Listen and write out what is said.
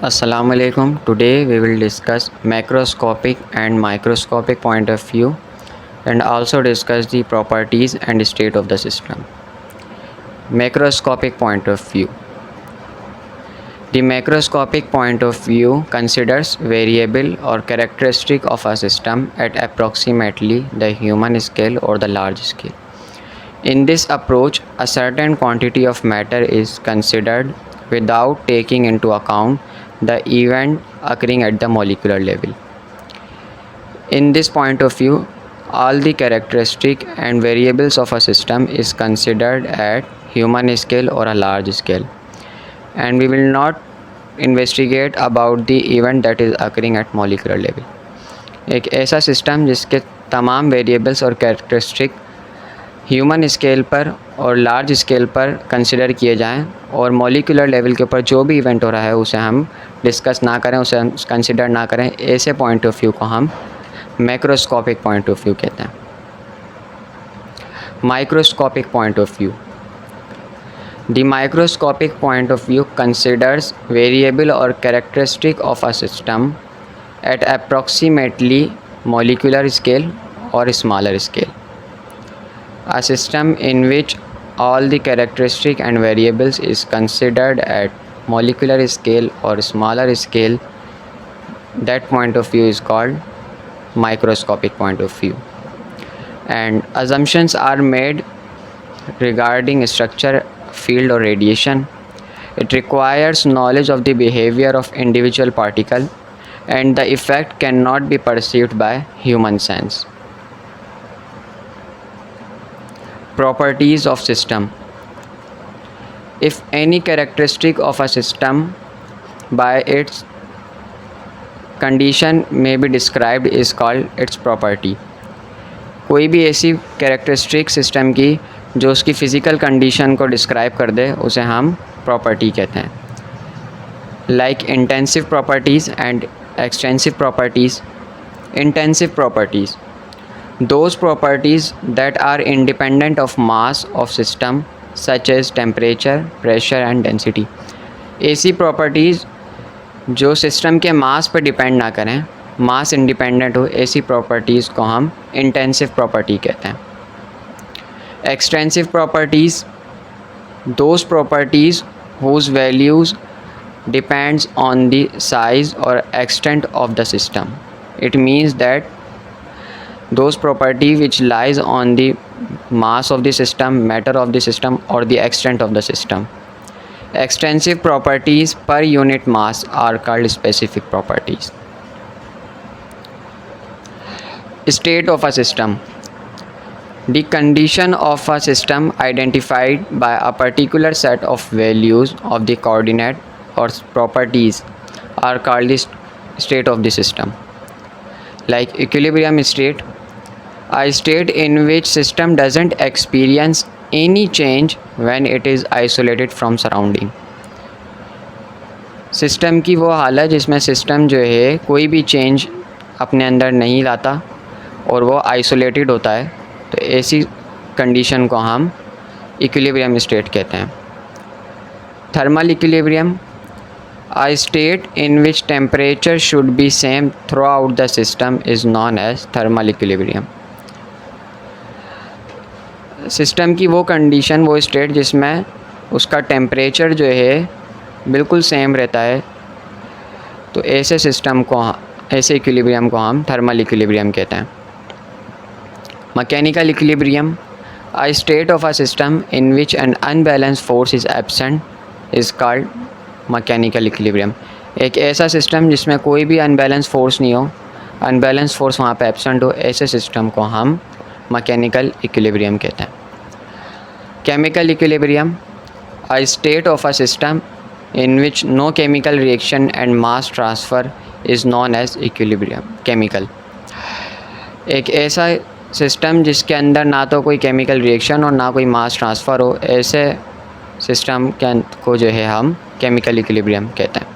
Assalamu alaikum. Today we will discuss macroscopic and microscopic point of view and also discuss the properties and state of the system. Macroscopic point of view. The macroscopic point of view considers variable or characteristic of a system at approximately the human scale or the large scale. In this approach, a certain quantity of matter is considered without taking into account the event occurring at the molecular level. In this point of view, all the characteristic and variables of a system is considered at human scale or a large scale, and we will not investigate about the event that is occurring at molecular level. एक ऐसा system जिसके तमाम variables और characteristic human scale पर और large scale पर consider किए जाएं और मॉलिक्यूलर लेवल के ऊपर जो भी इवेंट हो रहा है उसे हम डिस्कस ना करें, उसे हम कंसिडर ना करें, ऐसे पॉइंट ऑफ व्यू को हम मैक्रोस्कोपिक पॉइंट ऑफ व्यू कहते हैं. Microscopic point of view. The microscopic point of view considers variable or characteristic of a system at approximately molecular scale or smaller scale. A system in which all the characteristic and variables is considered at molecular scale or smaller scale, that point of view is called microscopic point of view. And assumptions are made regarding structure, field or radiation. It requires knowledge of the behavior of individual particle and the effect cannot be perceived by human sense. Properties of system. If any characteristic of a system by its condition may be described is called its property. कोई भी ऐसी characteristic system की जो उसकी physical condition को describe कर दे उसे हम प्रॉपर्टी कहते हैं. Like intensive properties and extensive properties. Intensive properties, those properties that are independent of mass of system such as temperature, pressure and density. ऐसी प्रॉपर्टीज़ जो सिस्टम के मास पर डिपेंड ना करें, मास इंडिपेंडेंट हो, ऐसी प्रॉपर्टीज़ को हम इंटेंसिव प्रॉपर्टी कहते हैं. Extensive properties, those properties whose values depends on the size or extent of the system. It means that those property which lies on the mass of the system, matter of the system or the extent of the system. Extensive properties per unit mass are called specific properties. State of a system. The condition of a system identified by a particular set of values of the coordinate or properties are called the state of the system. Like equilibrium state, a state in which system doesn't experience any change when it is isolated from surrounding. System की वो हालत जिसमें system जो है कोई भी change अपने अंदर नहीं लाता और वो आइसोलेटेड होता है, तो ऐसी कंडीशन को हम इक्विलिब्रियम स्टेट कहते हैं. Thermal equilibrium, a state in which temperature should be same throughout the system is known as thermal equilibrium. System की वो कंडीशन, वो स्टेट जिसमें उसका टेम्परेचर जो है बिल्कुल सेम रहता है, तो ऐसे सिस्टम को, ऐसे इक्विलिब्रियम को हम थर्मल इक्विलिब्रियम कहते हैं. Mechanical equilibrium, a state of a system in which an unbalanced force is absent is called mechanical equilibrium. एक ऐसा सिस्टम जिसमें कोई भी अनबैलेंस फोर्स नहीं हो, अनबैलेंस फोर्स वहाँ पे एब्सेंट हो, ऐसे सिस्टम को हम मैकेनिकल इक्विलिब्रियम कहते हैं. Chemical equilibrium, a state of a system in which no chemical reaction and mass transfer is known as equilibrium. Chemical, एक ऐसा सिस्टम जिसके अंदर ना तो कोई केमिकल रिएक्शन और ना कोई मास ट्रांसफ़र हो, ऐसे सिस्टम को जो है हम केमिकल इक्विलिब्रियम कहते हैं.